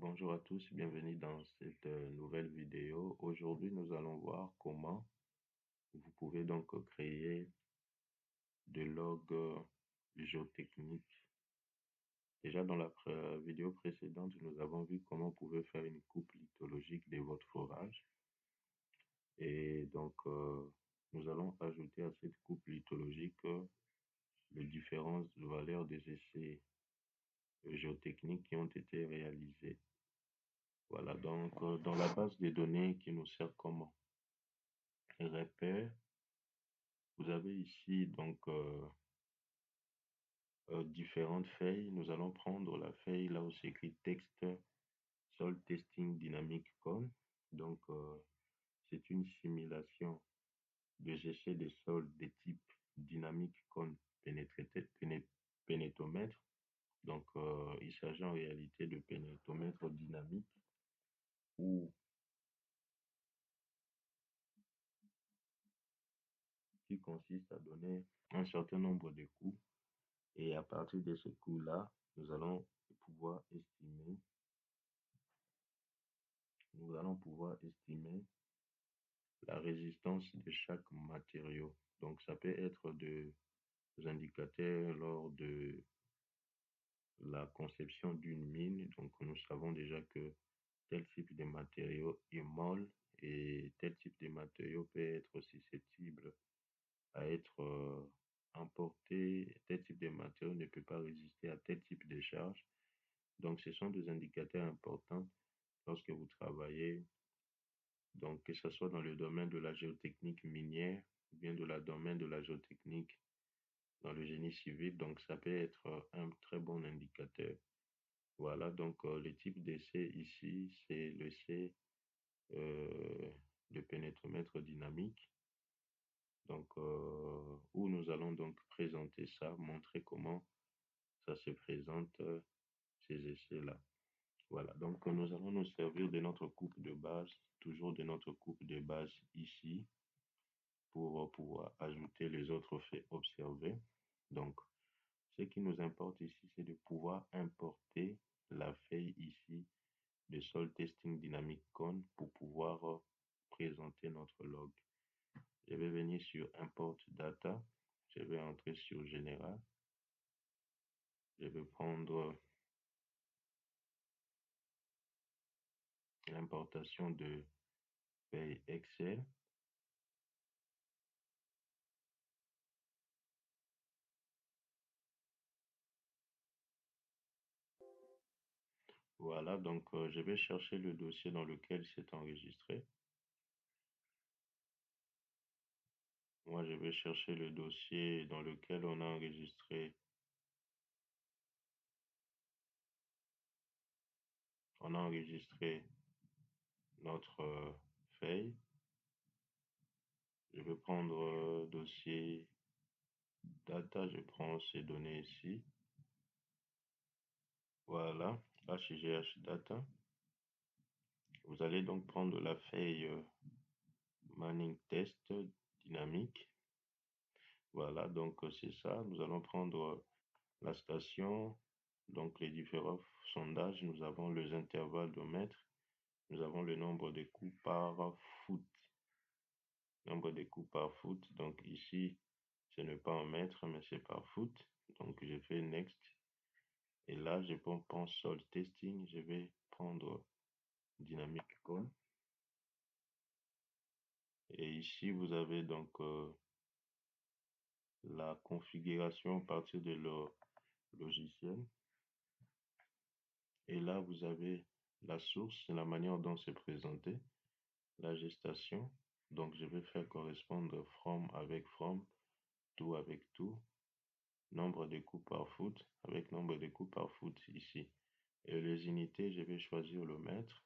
Bonjour à tous, bienvenue dans cette nouvelle vidéo. Aujourd'hui, nous allons voir comment vous pouvez donc créer des logs géotechniques. Déjà, dans la vidéo précédente, nous avons vu comment vous pouvez faire une coupe lithologique de votre forage. Et donc, nous allons ajouter à cette coupe lithologique les différentes valeurs des essais géotechniques qui ont été réalisés. Voilà, donc dans la base des données qui nous sert comme repère, vous avez ici donc différentes feuilles. Nous allons prendre la feuille là où c'est écrit texte Soil Testing Dynamic Con. Donc c'est une simulation des essais de sol de type dynamique con pénétomètre. Donc il s'agit en réalité de pénétomètre dynamique ou qui consiste à donner un certain nombre de coups. Et à partir de ce coup-là, nous allons pouvoir estimer la résistance de chaque matériau. Donc, ça peut être des indicateurs lors de la conception d'une mine. Donc, nous savons déjà que tel type de matériau est molle et tel type de matériau peut être susceptible à être emporté. Tel type de matériau ne peut pas résister à tel type de charge. Donc, ce sont des indicateurs importants lorsque vous travaillez, donc que ce soit dans le domaine de la géotechnique minière ou bien dans le domaine de la géotechnique dans le génie civil. Donc, ça peut être un très bon indicateur. Voilà, donc le type d'essai ici, c'est l'essai de pénétromètre dynamique. Donc, où nous allons donc présenter ça, montrer comment ça se présente, ces essais-là. Voilà, donc nous allons nous servir de notre coupe de base, toujours de notre coupe de base ici, pour pouvoir ajouter les autres faits observés. Donc, ce qui nous importe ici, c'est de pouvoir importer la feuille ici de Soil Testing Dynamic Con pour pouvoir présenter notre log. Je vais venir sur Import Data, je vais entrer sur Général, je vais prendre l'importation de feuille Excel. Voilà, donc je vais chercher le dossier dans lequel c'est enregistré. Moi, je vais chercher le dossier dans lequel on a enregistré notre feuille. Je vais prendre dossier data, je prends ces données ici. Voilà, HGH data. Vous allez donc prendre la feuille Manning test dynamique. Voilà, donc c'est ça. Nous allons prendre la station, donc les différents sondages. Nous avons les intervalles de mètres. Nous avons le nombre de coups par foot. Nombre de coups par foot. Donc ici, ce n'est pas en mètres, mais c'est par foot. Donc je fais next. Et là, je prends Soil Testing. Je vais prendre Dynamic Con. Et ici, vous avez donc la configuration à partir de leur logiciel. Et là, vous avez la source, la manière dont c'est présenté, la gestation. Donc, je vais faire correspondre from avec from, tout avec tout, nombre de coups par foot avec nombre de coups par foot ici. Et les unités, je vais choisir le mètre.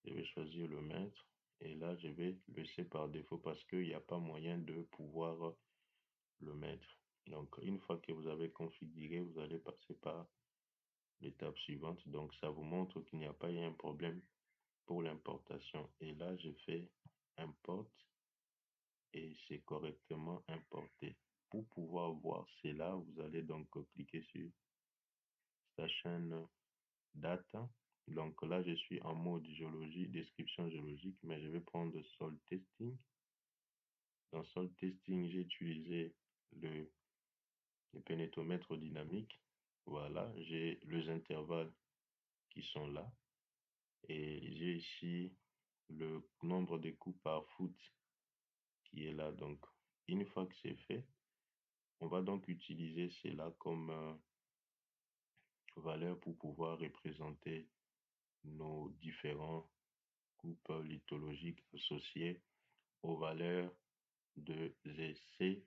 Je vais choisir le mètre. Et là, je vais laisser par défaut parce qu'il n'y a pas moyen de pouvoir le mettre. Donc, une fois que vous avez configuré, vous allez passer par l'étape suivante. Donc, ça vous montre qu'il n'y a pas eu un problème pour l'importation. Et là, je fais import et c'est correctement importé. Pour pouvoir voir cela, vous allez donc cliquer sur Station Data. Donc là, je suis en mode géologie, description géologique, mais je vais prendre sol testing. Dans sol testing, j'ai utilisé le, le pénétromètre dynamique. Voilà, j'ai les intervalles qui sont là. Et j'ai ici le nombre de coups par foot qui est là. Donc, une fois que c'est fait, on va donc utiliser cela comme valeur pour pouvoir représenter nos différents coupes lithologiques associées aux valeurs de essais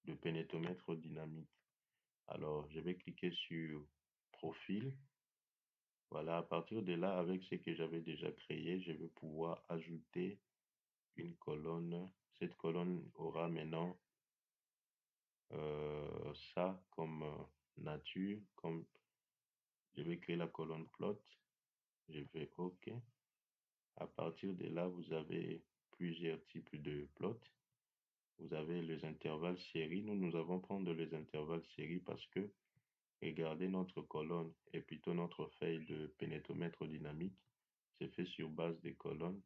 de pénétromètre dynamique. Alors, je vais cliquer sur profil. Voilà, à partir de là, avec ce que j'avais déjà créé, je vais pouvoir ajouter une colonne. Cette colonne aura maintenant ça comme nature, comme je vais créer la colonne plot. Je fais OK. À partir de là, vous avez plusieurs types de plots. Vous avez les intervalles série. Nous allons prendre les intervalles série parce que regardez notre colonne et plutôt notre feuille de pénétromètre dynamique. C'est fait sur base des colonnes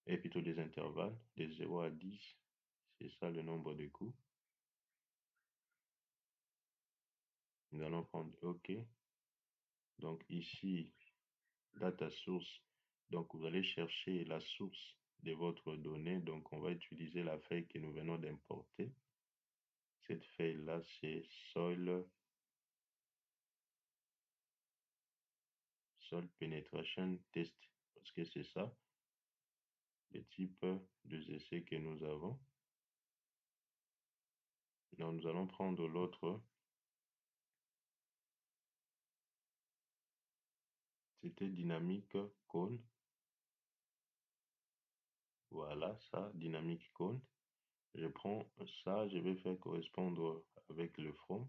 et plutôt des intervalles de 0 à 10. C'est ça le nombre de coups. Nous allons prendre OK. Donc ici, data source. Donc vous allez chercher la source de votre donnée. Donc on va utiliser la feuille que nous venons d'importer. Cette feuille-là, c'est Soil Penetration Test. Parce que c'est ça, le type de essais que nous avons. Donc nous allons prendre l'autre. C'était dynamique cone. Voilà, ça, dynamique cone. Je prends ça, je vais faire correspondre avec le from.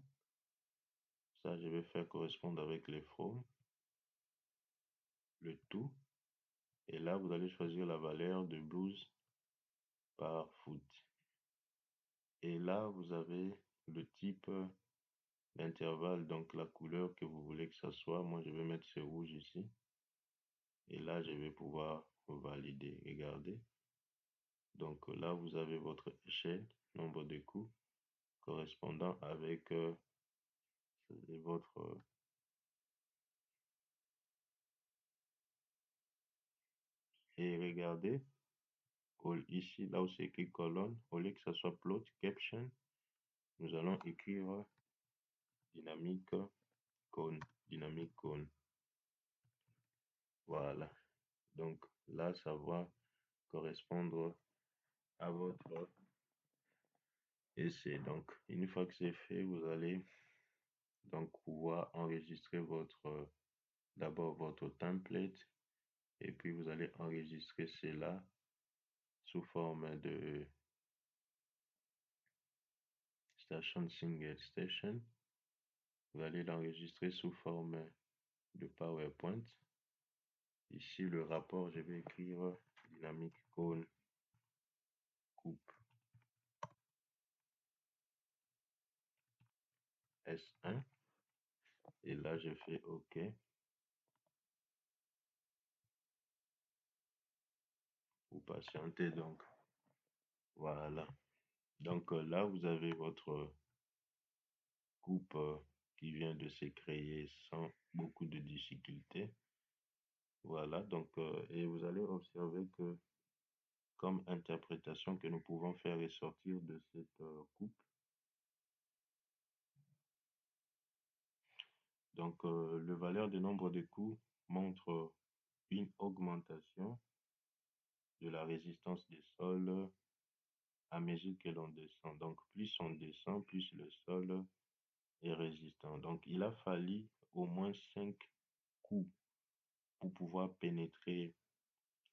Ça, je vais faire correspondre avec le from. Le tout. Et là, vous allez choisir la valeur de 12 par foot. Et là, vous avez le type d'intervalle, donc la couleur que vous voulez que ça soit. Moi, je vais mettre ce rouge ici. Et là, je vais pouvoir valider. Regardez. Donc là, vous avez votre échelle, nombre de coups, correspondant avec votre... et regardez, ici, là où c'est écrit colonne, au lieu que ça soit plot, caption, nous allons écrire dynamique cône, dynamique cône. Voilà. Donc là, ça va correspondre à votre essai. Donc, une fois que c'est fait, vous allez donc pouvoir enregistrer votre d'abord votre template et puis vous allez enregistrer cela sous forme de station single station. Vous allez l'enregistrer sous forme de PowerPoint. Ici, le rapport, je vais écrire dynamique cône coupe S1. Et là, je fais OK pour patienter. Donc, voilà. Donc là, vous avez votre coupe qui vient de se créer sans beaucoup de difficultés. Voilà. Donc, et vous allez observer que comme interprétation que nous pouvons faire ressortir de cette coupe. Donc, le valeur de nombre de coups montre une augmentation de la résistance des sols à mesure que l'on descend. Donc, plus on descend, plus le sol est résistant. Donc, il a fallu au moins 5 coups pour pouvoir pénétrer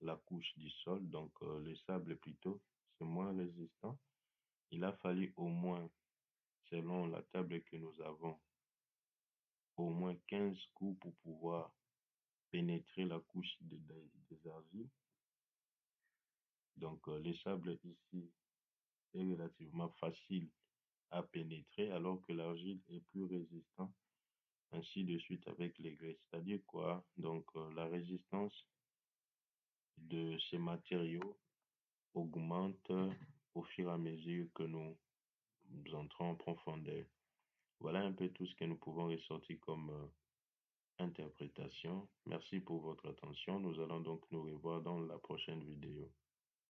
la couche du sol. Donc, le sable plutôt, c'est moins résistant. Il a fallu au moins, selon la table que nous avons, au moins 15 coups pour pouvoir pénétrer la couche des argiles. Donc, les sables ici est relativement facile à pénétrer alors que l'argile est plus résistant. ainsi de suite avec les grès. C'est-à-dire quoi? Donc, la résistance de ces matériaux augmente au fur et à mesure que nous entrons en profondeur. Voilà un peu tout ce que nous pouvons ressortir comme interprétation. Merci pour votre attention. Nous allons donc nous revoir dans la prochaine vidéo.